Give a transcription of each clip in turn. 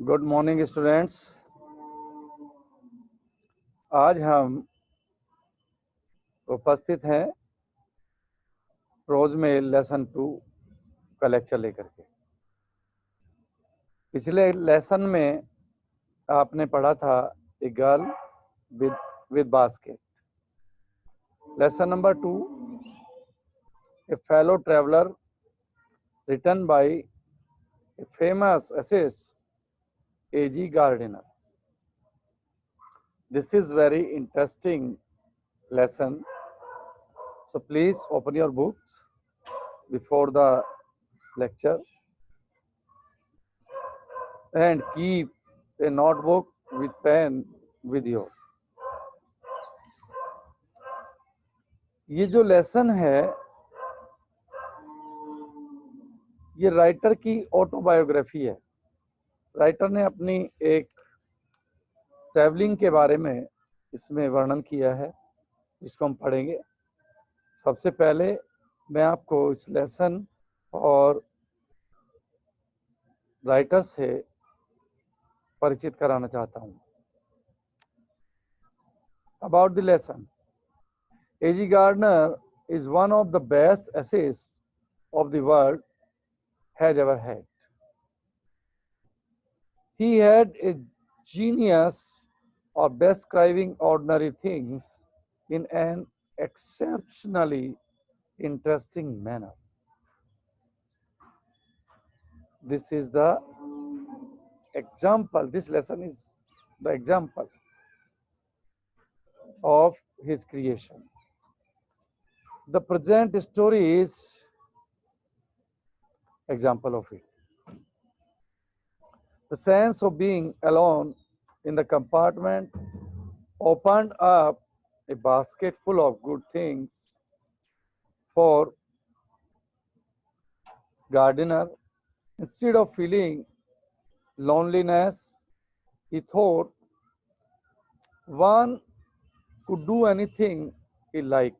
Good morning students. आज हम उपस्थित हैं प्रोज में लेसन 2 का लेक्चर लेकर के। पिछले लेसन में आपने पढ़ा था a girl with basket. Lesson number 2 a fellow traveller written by a famous essayist A G Gardiner. This is very interesting lesson, so please open your books before the lecture and keep a notebook with pen with you. ये जो lesson है ये writer की autobiography है। Writer ने अपनी एक travelling के बारे में इसमें वर्णन किया है, जिसको हम पढ़ेंगे। सबसे पहले मैं आपको इस लेसन और राइटर से परिचित कराना चाहता हूँ। About the lesson, A.G. Gardner is one of the best essayists of the world has ever had. He had a genius of describing ordinary things in an exceptionally interesting manner. This is the example, this lesson is the example of his creation. The present story is example of it. The sense of being alone in the compartment opened up a basket full of good things for Gardiner. Instead of feeling loneliness, he thought one could do anything he liked.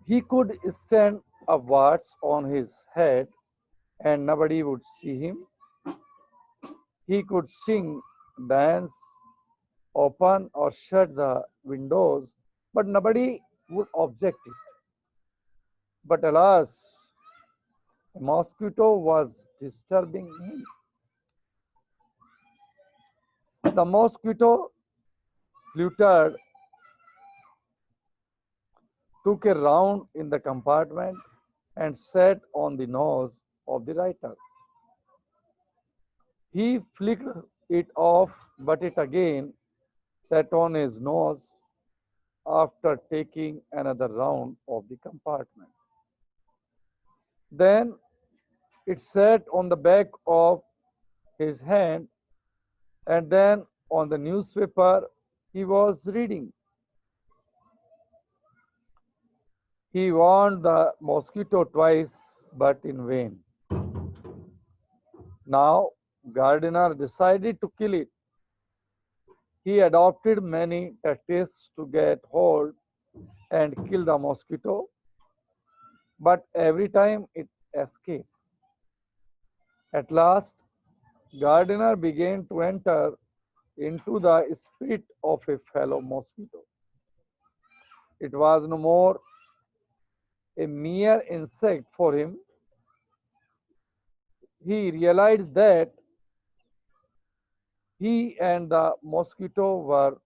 He could stand upwards on his head and nobody would see him. He could sing, dance, open or shut the windows, but nobody would object it. But alas, a mosquito was disturbing him. The mosquito fluttered, took a round in the compartment, and sat on the nose of the writer. He flicked it off, but it again sat on his nose after taking another round of the compartment. Then it sat on the back of his hand and then on the newspaper he was reading. He warned the mosquito twice, but in vain. Now Gardiner decided to kill it. He adopted many tactics to get hold and kill the mosquito, but every time it escaped. At last, Gardiner began to enter into the spirit of a fellow mosquito. It was no more a mere insect for him. He realized that he and the mosquito were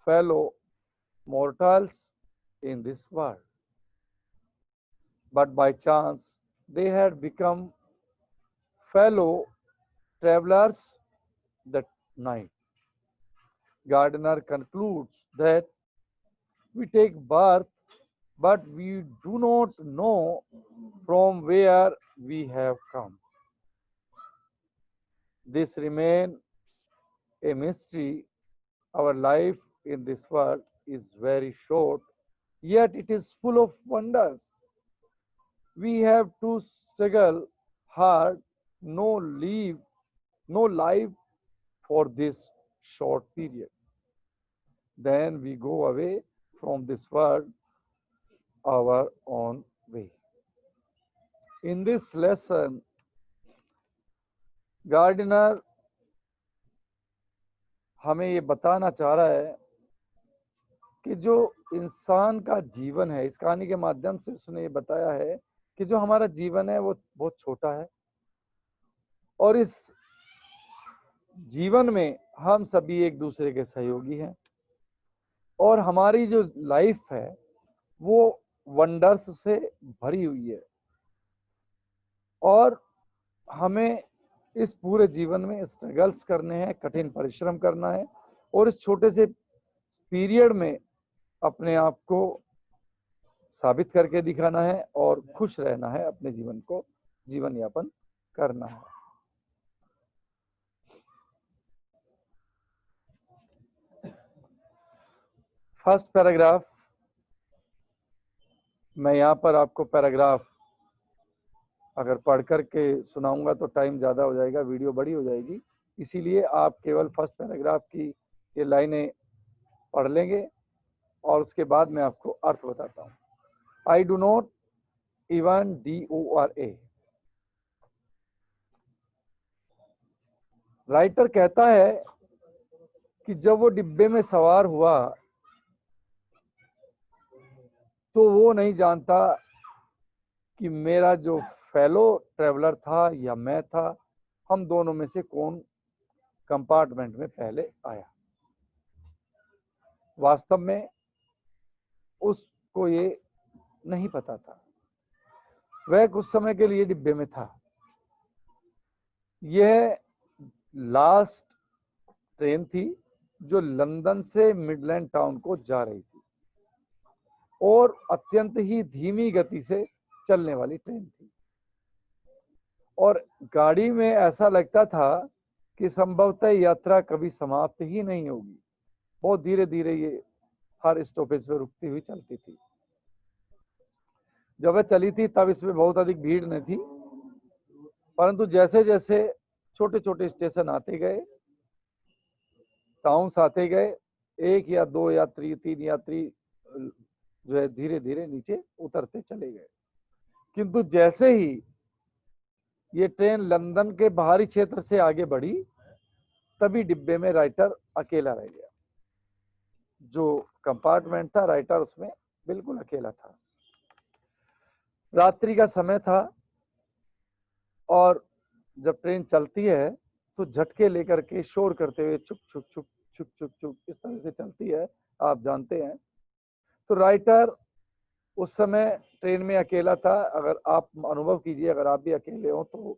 fellow mortals in this world. But by chance, they had become fellow travelers that night. Gardiner concludes that we take birth, but we do not know from where we have come. This remains a mystery. Our life in this world is very short, yet it is full of wonders. We have to struggle hard, no life for this short period. Then we go away from this world our own way. In this lesson, Gardiner हमें ये बताना चाह रहा है कि जो इंसान का जीवन है, इस कहानी के माध्यम से उसने ये बताया है कि जो हमारा जीवन है वो बहुत छोटा है और इस जीवन में हम सभी एक दूसरे के सहयोगी हैं और हमारी जो लाइफ है वो वंडर्स से भरी हुई है और हमें इस पूरे जीवन में स्ट्रगल्स करने हैं, कठिन परिश्रम करना है और इस छोटे से पीरियड में अपने आप को साबित करके दिखाना है और खुश रहना है, अपने जीवन को जीवन यापन करना है। फर्स्ट पैराग्राफ, मैं यहाँ पर आपको पैराग्राफ अगर पढ़ करके सुनाऊंगा तो टाइम ज़्यादा हो जाएगा, वीडियो बड़ी हो जाएगी, इसीलिए आप केवल फर्स्ट पैराग्राफ की ये लाइनें पढ़ लेंगे और उसके बाद मैं आपको अर्थ बताता हूँ। I do not even DORA। Writer कहता है कि जब वो डिब्बे में सवार हुआ तो वो नहीं जानता कि मेरा जो फेलो ट्रेवलर था या मैं था, हम दोनों में से कौन कंपार्टमेंट में पहले आया। वास्तव में उसको ये नहीं पता था, वह कुछ समय के लिए डिब्बे में था। यह लास्ट ट्रेन थी जो लंदन से मिडलैंड टाउन को जा रही थी और अत्यंत ही धीमी गति से चलने वाली ट्रेन थी और गाड़ी में ऐसा लगता था कि संभवतः यात्रा कभी समाप्त ही नहीं होगी। बहुत धीरे धीरे ये हर स्टॉपेज पर रुकती हुई चलती थी। जब वह चली थी तब इसमें बहुत अधिक भीड़ नहीं थी, परंतु जैसे जैसे छोटे छोटे स्टेशन आते गए, टाउन्स आते गए, एक या दो यात्री, तीन यात्री जो है धीरे धीरे नीचे उतरते चले गए। किंतु जैसे ही ये ट्रेन लंदन के बाहरी क्षेत्र से आगे बढ़ी, तभी डिब्बे में राइटर अकेला रह गया। जो कंपार्टमेंट था, राइटर उसमें बिल्कुल अकेला था। रात्रि का समय था और जब ट्रेन चलती है तो झटके लेकर के शोर करते हुए चुप चुप चुप चुप चुप चुप इस तरह से चलती है, आप जानते हैं। तो राइटर उस समय ट्रेन में अकेला था। अगर आप अनुभव कीजिए, अगर आप भी अकेले हो तो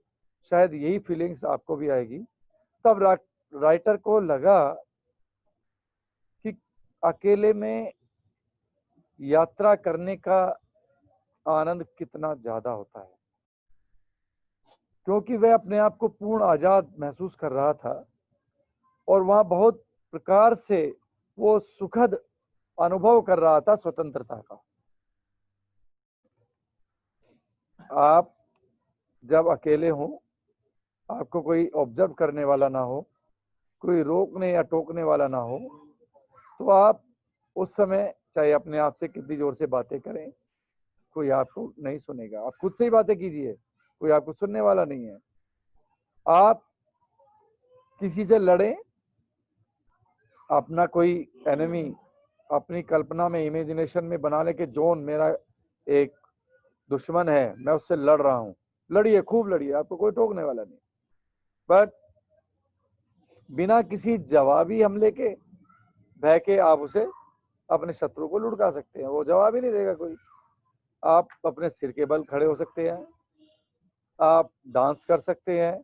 शायद यही फीलिंग्स आपको भी आएगी। तब राइटर को लगा कि अकेले में यात्रा करने का आनंद कितना ज्यादा होता है, क्योंकि वह अपने आप को पूर्ण आजाद महसूस कर रहा था और वहां बहुत प्रकार से वो सुखद अनुभव कर रहा था स्वतंत्रता का। आप जब अकेले हो, आपको कोई ऑब्जर्व करने वाला ना हो, कोई रोकने या टोकने वाला ना हो, तो आप उस समय चाहे अपने आप से कितनी जोर से बातें करें, कोई आपको नहीं सुनेगा। आप खुद से ही बातें कीजिए, कोई आपको सुनने वाला नहीं है। आप किसी से लड़ें, अपना कोई एनिमी अपनी कल्पना में, इमेजिनेशन में बना ले कि जॉन मेरा एक दुश्मन है, मैं उससे लड़ रहा हूं। लड़िए, खूब लड़िए, आपको कोई टोकने वाला नहीं। बट बिना किसी जवाबी हमले के, भय के, आप उसे, अपने शत्रु को लुढ़का सकते हैं। वो जवाब ही नहीं देगा कोई। आप अपने सिर के बल खड़े हो सकते हैं, आप डांस कर सकते हैं,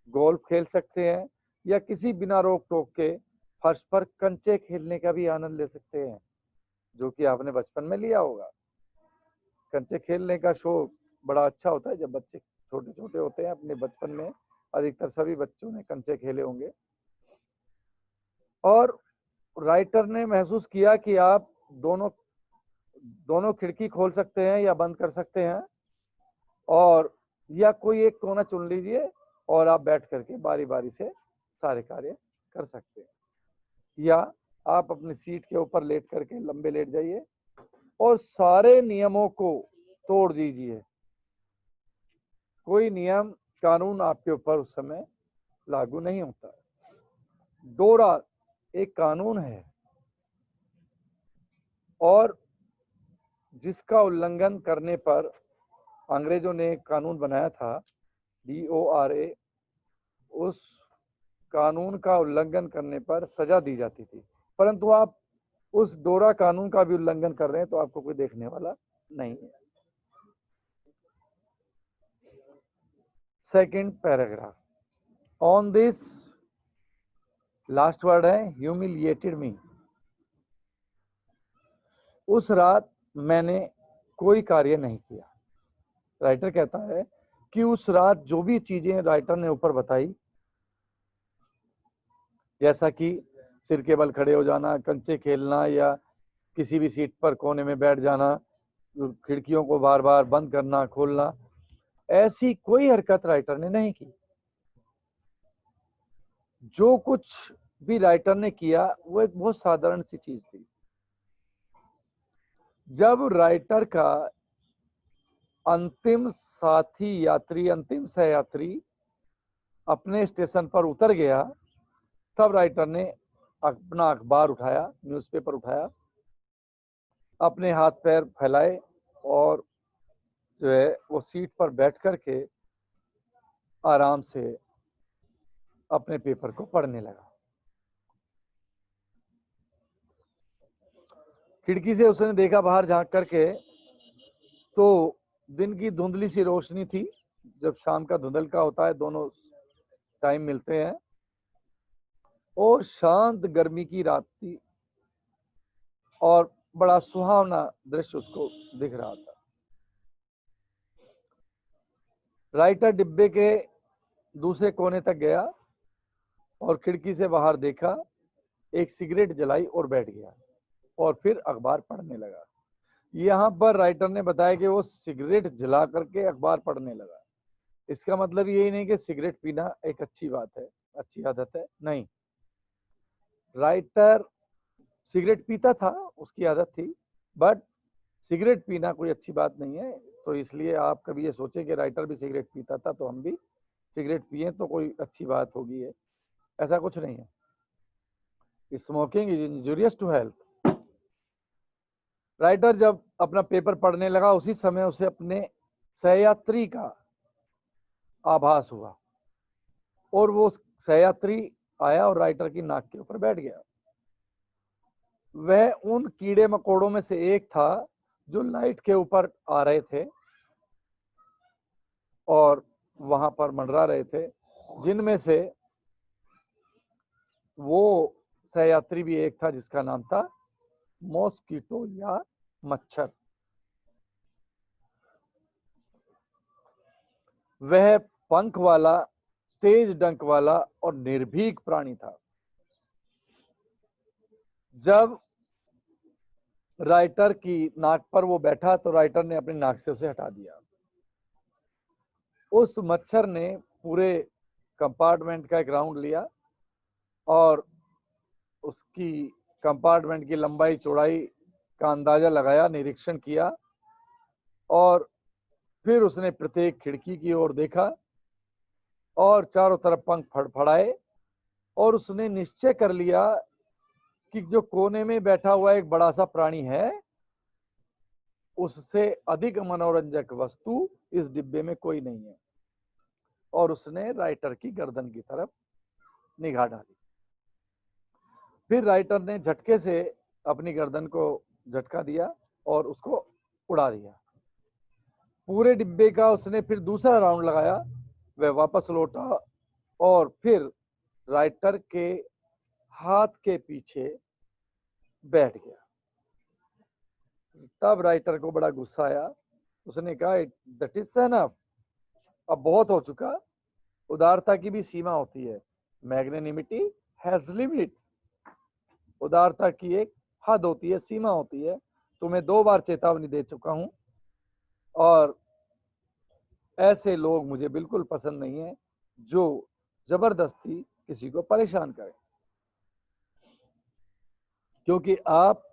गोल्फ खेल सकते हैं, या किसी बिना रोक टोक के फर्श पर कंचे खेलने का भी आनंद ले सकते हैं, जो कि आपने बचपन में लिया होगा। कंचे खेलने का शौक बड़ा अच्छा होता है जब बच्चे छोटे छोटे होते हैं। अपने बचपन में अधिकतर सभी बच्चों ने कंचे खेले होंगे। और राइटर ने महसूस किया कि आप दोनों खिड़की खोल सकते हैं या बंद कर सकते हैं, और या कोई एक कोना चुन लीजिए और आप बैठ करके बारी बारी से सारे कार्य कर सकते हैं, या आप अपनी सीट के ऊपर लेट करके लंबे लेट जाइए और सारे नियमों को तोड़ दीजिए। कोई नियम कानून आपके ऊपर उस समय लागू नहीं होता। डोरा एक कानून है और जिसका उल्लंघन करने पर अंग्रेजों ने एक कानून बनाया था, DORA, उस कानून का उल्लंघन करने पर सजा दी जाती थी। परंतु आप उस डोरा कानून का भी उल्लंघन कर रहे हैं तो आपको कोई देखने वाला नहीं है। Second paragraph, on this, last word है ह्यूमिलिएटेड मी। उस रात मैंने कोई कार्य नहीं किया। राइटर कहता है कि उस रात जो भी चीजें राइटर ने ऊपर बताई, जैसा कि सिर के बल खड़े हो जाना, कंचे खेलना, या किसी भी सीट पर कोने में बैठ जाना, खिड़कियों को बार बार बंद करना खोलना, ऐसी कोई हरकत राइटर ने नहीं की। जो कुछ भी राइटर ने किया वो एक बहुत साधारण सी चीज थी। जब राइटर का अंतिम साथी यात्री, अंतिम सहयात्री अपने स्टेशन पर उतर गया, तब राइटर ने अपना अखबार उठाया, न्यूज़पेपर उठाया, अपने हाथ पैर फैलाए और जो है वो सीट पर बैठ करके आराम से अपने पेपर को पढ़ने लगा। खिड़की से उसने देखा बाहर झांक करके, तो दिन की धुंधली सी रोशनी थी। जब शाम का धुंधल का होता है, दोनों टाइम मिलते हैं, और शांत गर्मी की रात थी और बड़ा सुहावना दृश्य उसको दिख रहा था। राइटर डिब्बे के दूसरे कोने तक गया और खिड़की से बाहर देखा, एक सिगरेट जलाई और बैठ गया और फिर अखबार पढ़ने लगा। यहाँ पर राइटर ने बताया कि वो सिगरेट जला करके अखबार पढ़ने लगा। इसका मतलब यही नहीं कि सिगरेट पीना एक अच्छी बात है, अच्छी आदत है, नहीं। राइटर सिगरेट पीता था, उसकी आदत थी, बट सिगरेट पीना कोई अच्छी बात नहीं है। तो इसलिए आप कभी ये सोचे कि राइटर भी सिगरेट पीता था तो हम भी सिगरेट पिए तो कोई अच्छी बात होगी, है ऐसा कुछ नहीं है। Smoking is injurious to health. Writer जब अपना पेपर पढ़ने लगा, उसी समय उसे अपने सहयात्री का आभास हुआ और वो सहयात्री आया और राइटर की नाक के ऊपर बैठ गया। वह उन कीड़े मकोड़ों में से एक था जो लाइट के ऊपर आ रहे थे और वहां पर मंडरा रहे थे, जिनमें से वो सहयात्री भी एक था जिसका नाम था मॉस्किटो या मच्छर। वह पंख वाला, तेज डंक वाला और निर्भीक प्राणी था। जब राइटर की नाक पर वो बैठा तो राइटर ने अपनी नाक से उसे हटा दिया। उस मच्छर ने पूरे कंपार्टमेंट का एक राउंड लिया और उसकी कंपार्टमेंट की लंबाई चौड़ाई का अंदाजा लगाया, निरीक्षण किया और फिर उसने प्रत्येक खिड़की की ओर देखा और चारों तरफ पंख फड़फड़ाए और उसने निश्चय कर लिया कि जो कोने में बैठा हुआ एक बड़ा सा प्राणी है, उससे अधिक मनोरंजक वस्तु इस डिब्बे में कोई नहीं है। और उसने राइटर की गर्दन की तरफ निगाह डाली। फिर राइटर ने झटके से अपनी गर्दन को झटका दिया और उसको उड़ा दिया। पूरे डिब्बे का उसने फिर दूसरा राउंड लगाया। वह वापस लौटा और फिर राइटर के हाथ के पीछे बैठ गया। तब राइटर को बड़ा गुस्सा आया। उसने कहा, दैट इज एनफ, अब बहुत हो चुका। उदारता की भी सीमा होती है। Magnanimity has limit. उदारता की एक हद होती है, सीमा होती है। तुम्हें 2 बार चेतावनी दे चुका हूं और ऐसे लोग मुझे बिल्कुल पसंद नहीं है जो जबरदस्ती किसी को परेशान करें, क्योंकि आप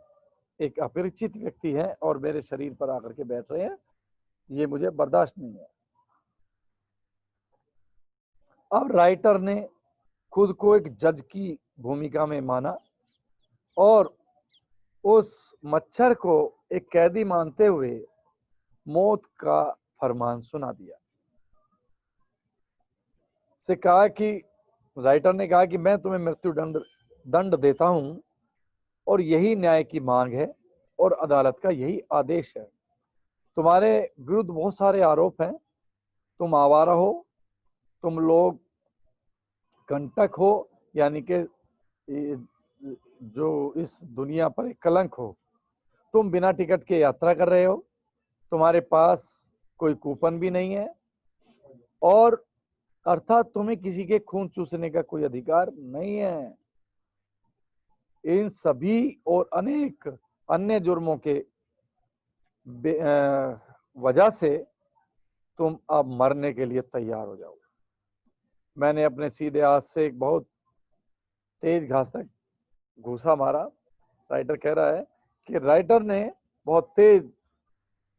एक अपरिचित व्यक्ति हैं और मेरे शरीर पर आकर के बैठ रहे हैं, ये मुझे बर्दाश्त नहीं है। अब राइटर ने खुद को एक जज की भूमिका में माना और उस मच्छर को एक कैदी मानते हुए मौत का फरमान सुना दिया। से कहा कि राइटर ने कहा कि मैं तुम्हें मृत्यु दंड देता हूं और यही न्याय की मांग है और अदालत का यही आदेश है। तुम्हारे विरुद्ध बहुत सारे आरोप हैं, तुम आवारा हो, तुम लोग कंटक हो, यानी कि जो इस दुनिया पर एक कलंक हो, तुम बिना टिकट के यात्रा कर रहे हो, तुम्हारे पास कोई कूपन भी नहीं है और अर्थात तुम्हें किसी के खून चूसने का कोई अधिकार नहीं है। इन सभी और अनेक अन्य जुर्मों के वजह से तुम अब मरने के लिए तैयार हो जाओ। मैंने अपने सीधे हाथ से एक बहुत तेज घास तक घूसा मारा। राइटर कह रहा है कि राइटर ने बहुत तेज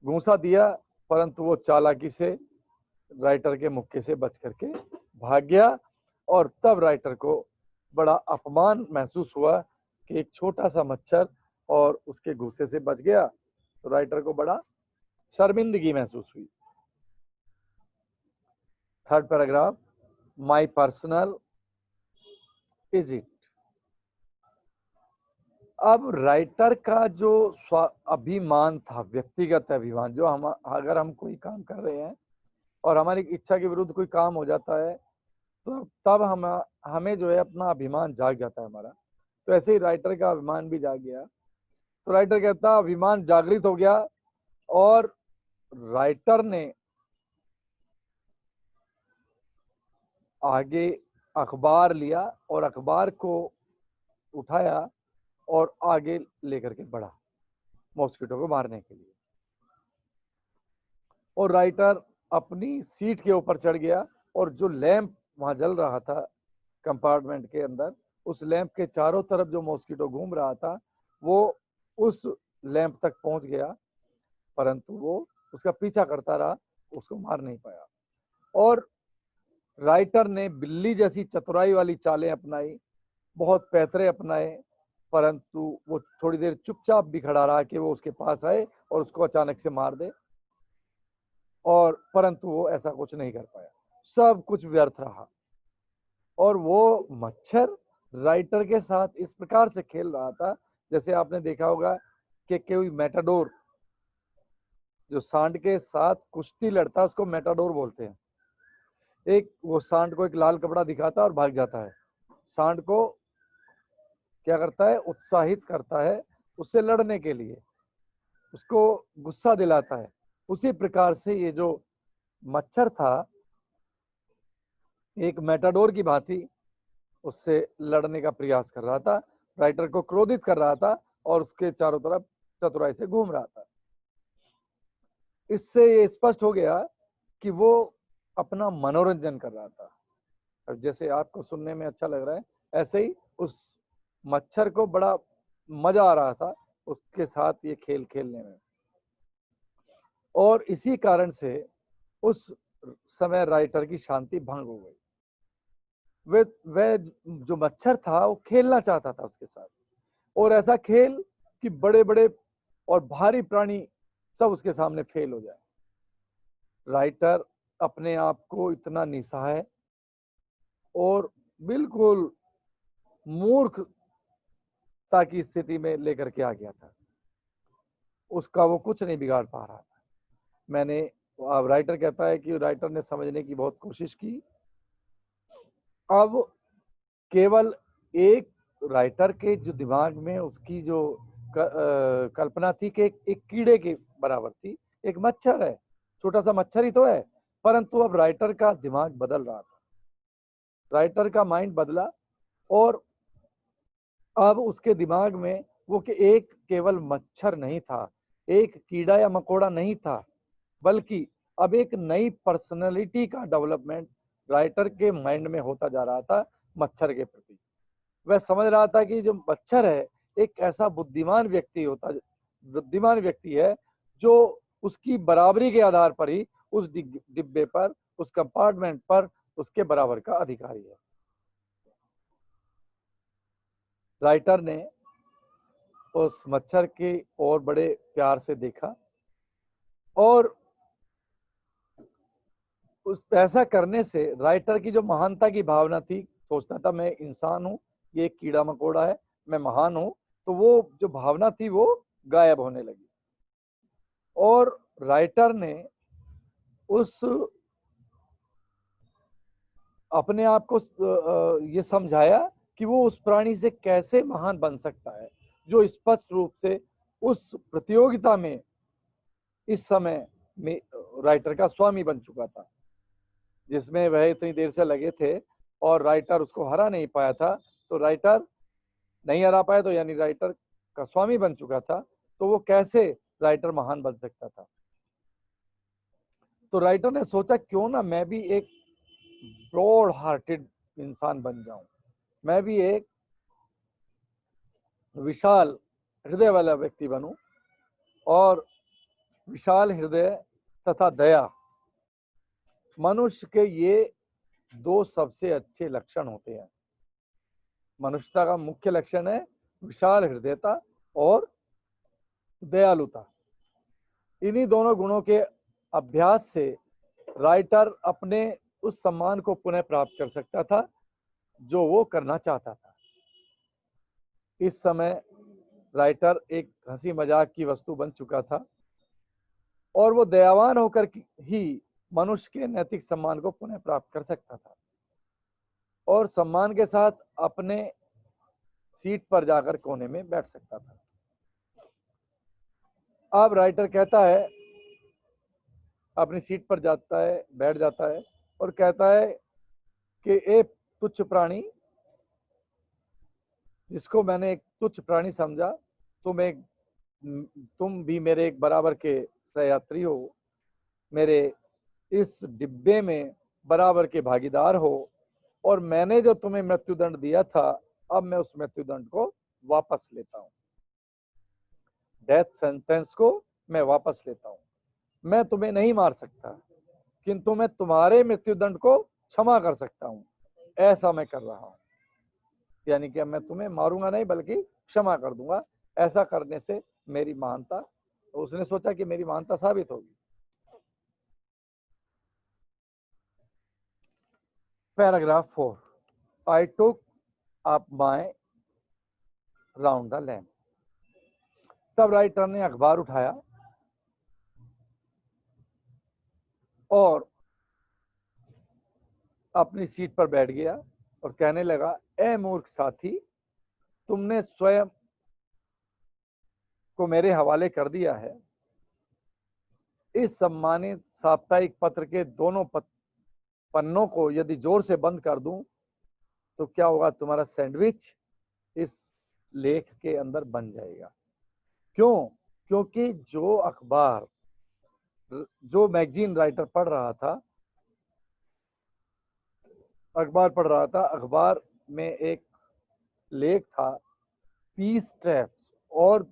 घूसा दिया, परंतु वो चालाकी से राइटर के मुक्के से बच करके भाग गया और तब राइटर को बड़ा अपमान महसूस हुआ कि एक छोटा सा मच्छर और उसके घूसे से बच गया, तो राइटर को बड़ा शर्मिंदगी महसूस हुई। Third paragraph, my personal is it. अब राइटर का जो अभिमान था, व्यक्तिगत अभिमान, जो हम अगर हम कोई काम कर रहे हैं और हमारी इच्छा के विरुद्ध कोई काम हो जाता है तो तब हमें जो है अपना अभिमान जाग जाता है हमारा। तो ऐसे ही राइटर का अभिमान भी जाग गया। तो राइटर कहता अभिमान जागृत हो गया और राइटर ने आगे अखबार लिया और अखबार को उठाया और आगे लेकर के बढ़ा मॉस्किटो को मारने के लिए। और राइटर अपनी सीट के ऊपर चढ़ गया और जो लैंप वहां जल रहा था कंपार्टमेंट के अंदर, उस लैंप के चारों तरफ जो मॉस्किटो घूम रहा था वो उस लैंप तक पहुंच गया, परंतु वो उसका पीछा करता रहा, उसको मार नहीं पाया। और राइटर ने बिल्ली जैसी चतुराई वाली चालें अपनाई, बहुत पैतरे अपनाए, परंतु वो थोड़ी देर चुपचाप भी खड़ा रहा कि वो उसके पास आए और उसको अचानक से मार दे, और परंतु वो ऐसा कुछ नहीं कर पाया। सब कुछ व्यर्थ रहा और वो मच्छर राइटर के साथ इस प्रकार से खेल रहा था जैसे आपने देखा होगा कि कोई मैटाडोर जो सांड के साथ कुश्ती लड़ता है उसको मैटाडोर बोलते हैं। एक वो सांड को एक लाल कपड़ा दिखाता है और भाग जाता है, सांड को क्या करता है, उत्साहित करता है उससे लड़ने के लिए, उसको गुस्सा दिलाता है। उसी प्रकार से ये जो मच्छर था एक मैटाडोर की भांति उससे लड़ने का प्रयास कर रहा था, राइटर को क्रोधित कर रहा था और उसके चारों तरफ चतुराई से घूम रहा था। इससे ये स्पष्ट हो गया कि वो अपना मनोरंजन कर रहा था। अब जैसे आपको सुनने में अच्छा लग रहा है, ऐसे ही उस मच्छर को बड़ा मजा आ रहा था उसके साथ ये खेल खेलने में। और इसी कारण से उस समय राइटर की शांति भंग हो गई। वह जो मच्छर था वो खेलना चाहता था उसके साथ, और ऐसा खेल कि बड़े बड़े और भारी प्राणी सब उसके सामने फेल हो जाए। राइटर अपने आप को इतना निस्सहाय और बिल्कुल मूर्खता की स्थिति में लेकर के आ गया था, उसका वो कुछ नहीं बिगाड़ पा रहा था। मैंने राइटर कहता है कि राइटर ने समझने की बहुत कोशिश की। अब केवल एक राइटर के जो दिमाग में उसकी जो कल्पना थी कि एक कीड़े के बराबर थी, एक मच्छर है, छोटा सा मच्छर ही तो है, परंतु अब राइटर का दिमाग बदल रहा था, राइटर का माइंड बदला और अब उसके दिमाग में वो कि एक केवल मच्छर नहीं था, एक कीड़ा या मकोड़ा नहीं था, बल्कि अब एक नई पर्सनैलिटी का डेवलपमेंट राइटर के माइंड में होता जा रहा था मच्छर के प्रति। वह समझ रहा था कि जो मच्छर है एक ऐसा बुद्धिमान व्यक्ति है जो उसकी बराबरी के आधार पर ही उस डिब्बे पर, उस कंपार्टमेंट पर उसके बराबर का अधिकारी है। राइटर ने उस मच्छर की ओर बड़े प्यार से देखा और उस ऐसा करने से राइटर की जो महानता की भावना थी, सोचता था मैं इंसान हूँ, ये एक कीड़ा मकोड़ा है, मैं महान हूँ, तो वो जो भावना थी वो गायब होने लगी। और राइटर ने उस अपने आप को ये समझाया कि वो उस प्राणी से कैसे महान बन सकता है, जो स्पष्ट रूप से उस प्रतियोगिता में इस समय में राइटर का स्वामी बन चुका था, जिसमें वह इतनी देर से लगे थे और राइटर उसको हरा नहीं पाया था। तो राइटर नहीं हरा पाया, तो यानी राइटर का स्वामी बन चुका था, तो वो कैसे राइटर महान बन सकता था। तो राइटर ने सोचा क्यों ना मैं भी एक ब्रॉड हार्टेड इंसान बन जाऊं, मैं भी एक विशाल हृदय वाला व्यक्ति बनूं। और विशाल हृदय तथा दया, मनुष्य के ये दो सबसे अच्छे लक्षण होते हैं। मनुष्यता का मुख्य लक्षण है विशाल हृदयता और दयालुता। इन्हीं दोनों गुणों के अभ्यास से राइटर अपने उस सम्मान को पुनः प्राप्त कर सकता था जो वो करना चाहता था। इस समय राइटर एक हंसी मजाक की वस्तु बन चुका था और वो दयावान होकर ही मनुष्य के नैतिक सम्मान को पुनः प्राप्त कर सकता था और सम्मान के साथ अपने सीट पर जाकर कोने में बैठ सकता था। अब राइटर कहता है, अपनी सीट पर जाता है, बैठ जाता है और कहता है कि एक तुच्छ प्राणी, जिसको मैंने एक तुच्छ प्राणी समझा, तुम भी मेरे एक बराबर के सहयात्री हो, मेरे इस डिब्बे में बराबर के भागीदार हो, और मैंने जो तुम्हें मृत्युदंड दिया था, अब मैं उस मृत्युदंड को वापस लेता हूं। डेथ सेंटेंस को मैं वापस लेता हूं। मैं तुम्हें नहीं मार सकता, किंतु मैं तुम्हारे मृत्युदंड को क्षमा कर सकता हूं। ऐसा मैं कर रहा हूं, यानी कि मैं तुम्हें मारूंगा नहीं बल्कि क्षमा कर दूंगा। ऐसा करने से मेरी महानता, तो उसने सोचा कि मेरी महानता साबित होगी। Paragraph 4, I took up my round the land. तब राइटर ने अखबार उठाया और अपनी सीट पर बैठ गया और कहने लगा, ए मूर्ख साथी, तुमने स्वयं को मेरे हवाले कर दिया है। इस सम्मानित साप्ताहिक पत्र के दोनों पन्नों को यदि जोर से बंद कर दूं तो क्या होगा, तुम्हारा सैंडविच इस लेख के अंदर बन जाएगा। क्यों? क्योंकि जो मैगजीन राइटर पढ़ रहा था, अखबार में एक लेख था, पीस ट्रैप्स, और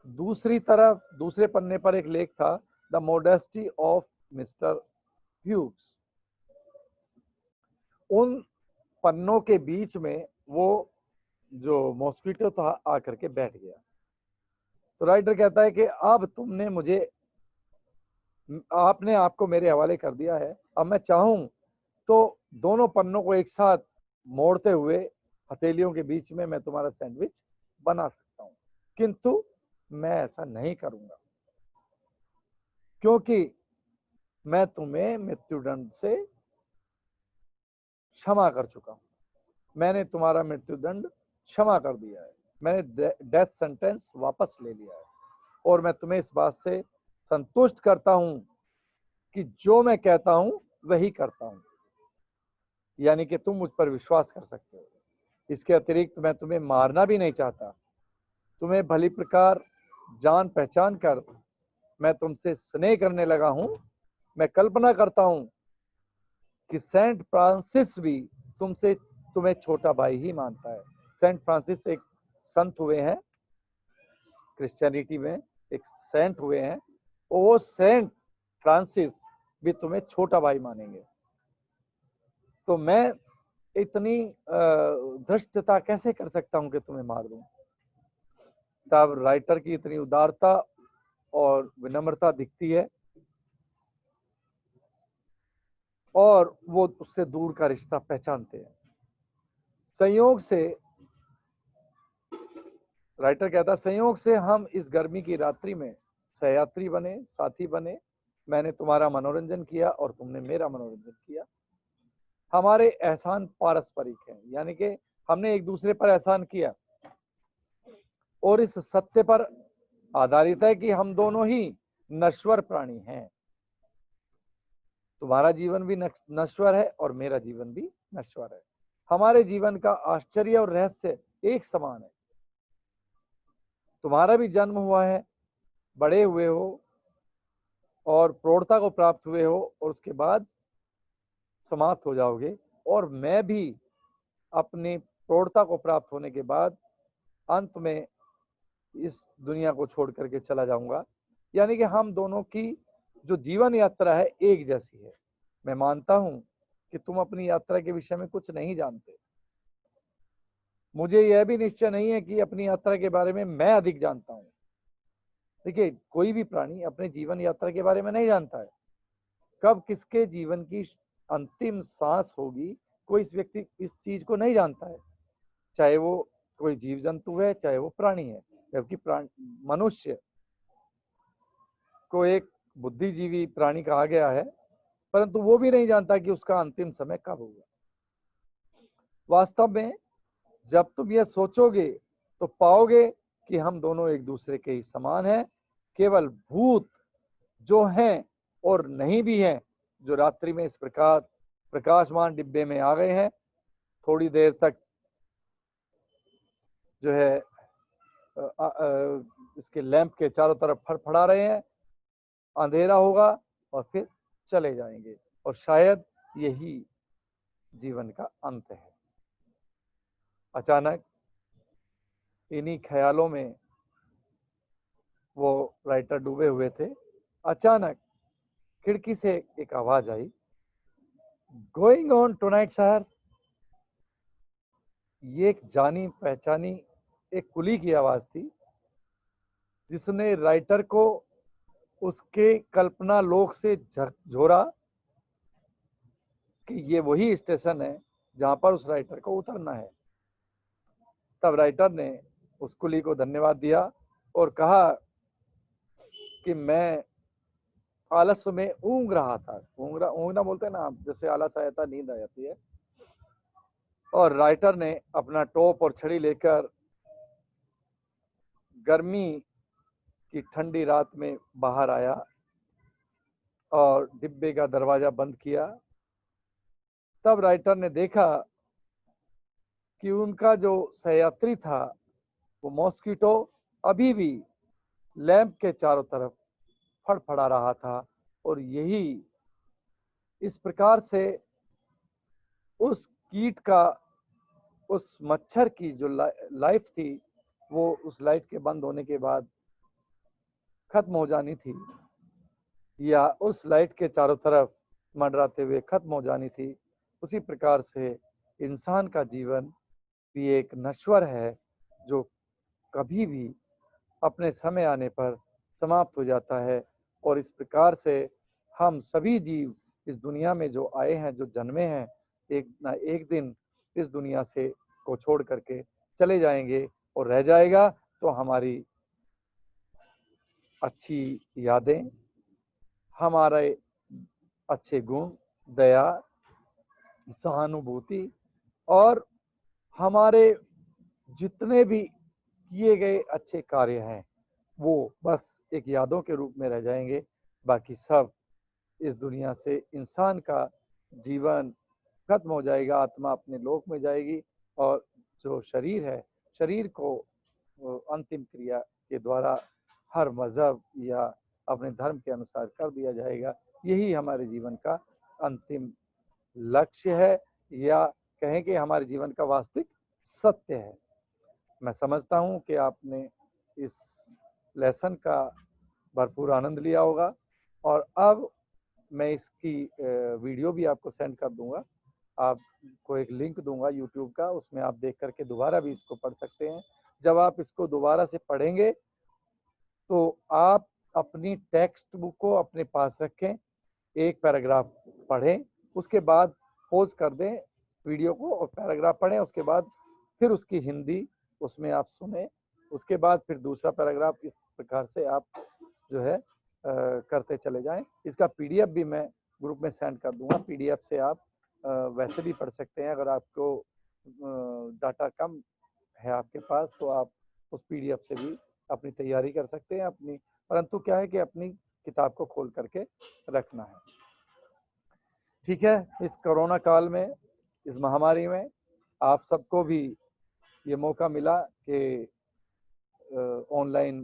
दूसरी तरफ दूसरे पन्ने पर एक लेख था, the modesty of mister Hughes. उन पन्नों के बीच में वो जो मॉस्किटो था आकर के बैठ गया। तो राइटर कहता है कि अब आपने आपको मेरे हवाले कर दिया है। अब मैं चाहूं तो दोनों पन्नों को एक साथ मोड़ते हुए हथेलियों के बीच में मैं तुम्हारा सैंडविच बना सकता हूं, किंतु मैं ऐसा नहीं करूंगा, क्योंकि मैं तुम्हें मृत्युदंड से क्षमा कर चुका हूं। मैंने तुम्हारा मृत्युदंड क्षमा कर दिया है, मैंने डेथ सेंटेंस वापस ले लिया है, और मैं तुम्हें इस बात से संतुष्ट करता हूं कि जो मैं कहता हूं वही करता हूं, यानी कि तुम मुझ पर विश्वास कर सकते हो। इसके अतिरिक्त मैं तुम्हें मारना भी नहीं चाहता। तुम्हें भली प्रकार जान पहचान कर मैं तुमसे स्नेह करने लगा हूं। मैं कल्पना करता हूं कि सेंट फ्रांसिस भी तुम्हें छोटा भाई ही मानता है। सेंट फ्रांसिस एक संत हुए हैं, क्रिश्चियनिटी में एक सेंट हुए हैं, और वो सेंट फ्रांसिस भी तुम्हें छोटा भाई मानेंगे। तो मैं इतनी धृष्टता कैसे कर सकता हूं कि तुम्हें मार दूं। तब राइटर की इतनी उदारता और विनम्रता दिखती है और वो उससे दूर का रिश्ता पहचानते हैं। संयोग से राइटर कहता है, संयोग से हम इस गर्मी की रात्रि में सहयात्री बने, साथी बने। मैंने तुम्हारा मनोरंजन किया और तुमने मेरा मनोरंजन किया। हमारे एहसान पारस्परिक हैं, यानी कि हमने एक दूसरे पर एहसान किया और इस सत्य पर आधारित है कि हम दोनों ही नश्वर प्राणी हैं। तुम्हारा जीवन भी नश्वर है और मेरा जीवन भी नश्वर है। हमारे जीवन का आश्चर्य और रहस्य एक समान है। तुम्हारा भी जन्म हुआ है, बड़े हुए हो और प्रौढ़ता को प्राप्त हुए हो और उसके बाद समाप्त हो जाओगे, और मैं भी अपनी प्रौढ़ता को प्राप्त होने के बाद अंत में इस दुनिया को छोड़ करके चला जाऊंगा। यानी कि हम दोनों की जो जीवन यात्रा है एक जैसी है। मैं मानता हूं कि तुम अपनी यात्रा के विषय में कुछ नहीं जानते। मुझे यह भी निश्चय नहीं है कि अपनी यात्रा के बारे में मैं अधिक जानता हूं। देखिए, कोई भी प्राणी अपने जीवन यात्रा के बारे में नहीं जानता है। कब किसके जीवन की अंतिम सांस होगी, कोई इस व्यक्ति इस चीज को नहीं जानता है। चाहे वो कोई जीव जंतु है, चाहे वो प्राणी है। जबकि मनुष्य को एक बुद्धिजीवी प्राणी कहा गया है, परंतु वो भी नहीं जानता कि उसका अंतिम समय कब होगा। वास्तव में जब तुम यह सोचोगे तो पाओगे कि हम दोनों एक दूसरे के ही समान हैं। केवल भूत जो हैं और नहीं भी हैं, जो रात्रि में इस प्रकार प्रकाशमान डिब्बे में आ गए हैं, थोड़ी देर तक जो है इसके लैंप के चारों तरफ फड़फड़ा रहे हैं, अंधेरा होगा और फिर चले जाएंगे, और शायद यही जीवन का अंत है। अचानक इन्हीं ख्यालों में वो राइटर डूबे हुए थे। अचानक खिड़की से एक आवाज आई, गोइंग ऑन टुनाइट सर। ये एक जानी पहचानी एक कुली की आवाज थी, जिसने राइटर को उसके कल्पना लोक से झकझोरा कि ये वही स्टेशन है जहां पर उस राइटर को उतरना है। तब राइटर ने उस कुली को धन्यवाद दिया और कहा कि मैं आलस्य में ऊँग रहा था। ऊँगना बोलते हैं ना, जैसे आलस आया था, नींद आ जाती है। और राइटर ने अपना टोप और छड़ी लेकर गर्मी की ठंडी रात में बाहर आया और डिब्बे का दरवाजा बंद किया। तब राइटर ने देखा कि उनका जो सहयात्री था, वो मॉस्किटो अभी भी लैंप के चारों तरफ फड़फड़ा रहा था, और यही इस प्रकार से उस कीट का, उस मच्छर की जो लाइफ थी, वो उस लाइट के बंद होने के बाद खत्म हो जानी थी, या उस लाइट के चारों तरफ मंडराते हुए खत्म हो जानी थी। उसी प्रकार से इंसान का जीवन भी एक नश्वर है, जो कभी भी अपने समय आने पर समाप्त हो जाता है। और इस प्रकार से हम सभी जीव इस दुनिया में जो आए हैं, जो जन्मे हैं, एक ना एक दिन इस दुनिया से को छोड़ करके चले जाएंगे, और रह जाएगा तो हमारी अच्छी यादें, हमारे अच्छे गुण, दया, सहानुभूति, और हमारे जितने भी किए गए अच्छे कार्य हैं, वो बस एक यादों के रूप में रह जाएंगे। बाकी सब इस दुनिया से इंसान का जीवन खत्म हो जाएगा, आत्मा अपने लोक में जाएगी, और जो शरीर है, शरीर को अंतिम क्रिया के द्वारा हर मजहब या अपने धर्म के अनुसार कर दिया जाएगा। यही हमारे जीवन का अंतिम लक्ष्य है, या कहें कि हमारे जीवन का वास्तविक सत्य है। मैं समझता हूं कि आपने इस लेसन का भरपूर आनंद लिया होगा, और अब मैं इसकी वीडियो भी आपको सेंड कर दूंगा। आपको एक लिंक दूंगा यूट्यूब का, उसमें आप देख करके दोबारा भी इसको पढ़ सकते हैं। जब आप इसको दोबारा से पढ़ेंगे तो आप अपनी टेक्स्ट बुक को अपने पास रखें, एक पैराग्राफ पढ़ें, उसके बाद पॉज कर दें वीडियो को और पैराग्राफ पढ़ें, उसके बाद फिर उसकी हिंदी उसमें आप सुने, उसके बाद फिर दूसरा पैराग्राफ, इस प्रकार से आप जो है करते चले जाएं। इसका पीडीएफ भी मैं ग्रुप में सेंड कर दूंगा। पीडीएफ से आप वैसे भी पढ़ सकते हैं, अगर आपको डाटा कम है आपके पास तो आप उस पीडीएफ से भी अपनी तैयारी कर सकते हैं अपनी, परंतु क्या है कि अपनी किताब को खोल करके रखना है। ठीक है, इस कोरोना काल में, इस महामारी में आप सबको भी ये मौका मिला कि ऑनलाइन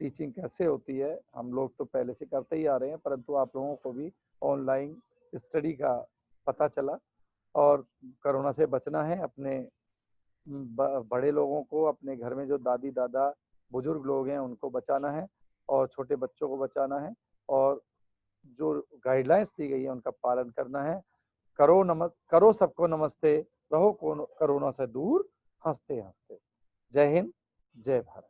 टीचिंग कैसे होती है। हम लोग तो पहले से करते ही आ रहे हैं, परंतु आप लोगों को भी ऑनलाइन स्टडी का पता चला। और कोरोना से बचना है, अपने बड़े लोगों को, अपने घर में जो दादी दादा बुजुर्ग लोग हैं उनको बचाना है, और छोटे बच्चों को बचाना है, और जो गाइडलाइंस दी गई है उनका पालन करना है। करो सबको नमस्ते, रहो कोरोना से दूर, हंसते हंसते। जय हिंद, जय भारत।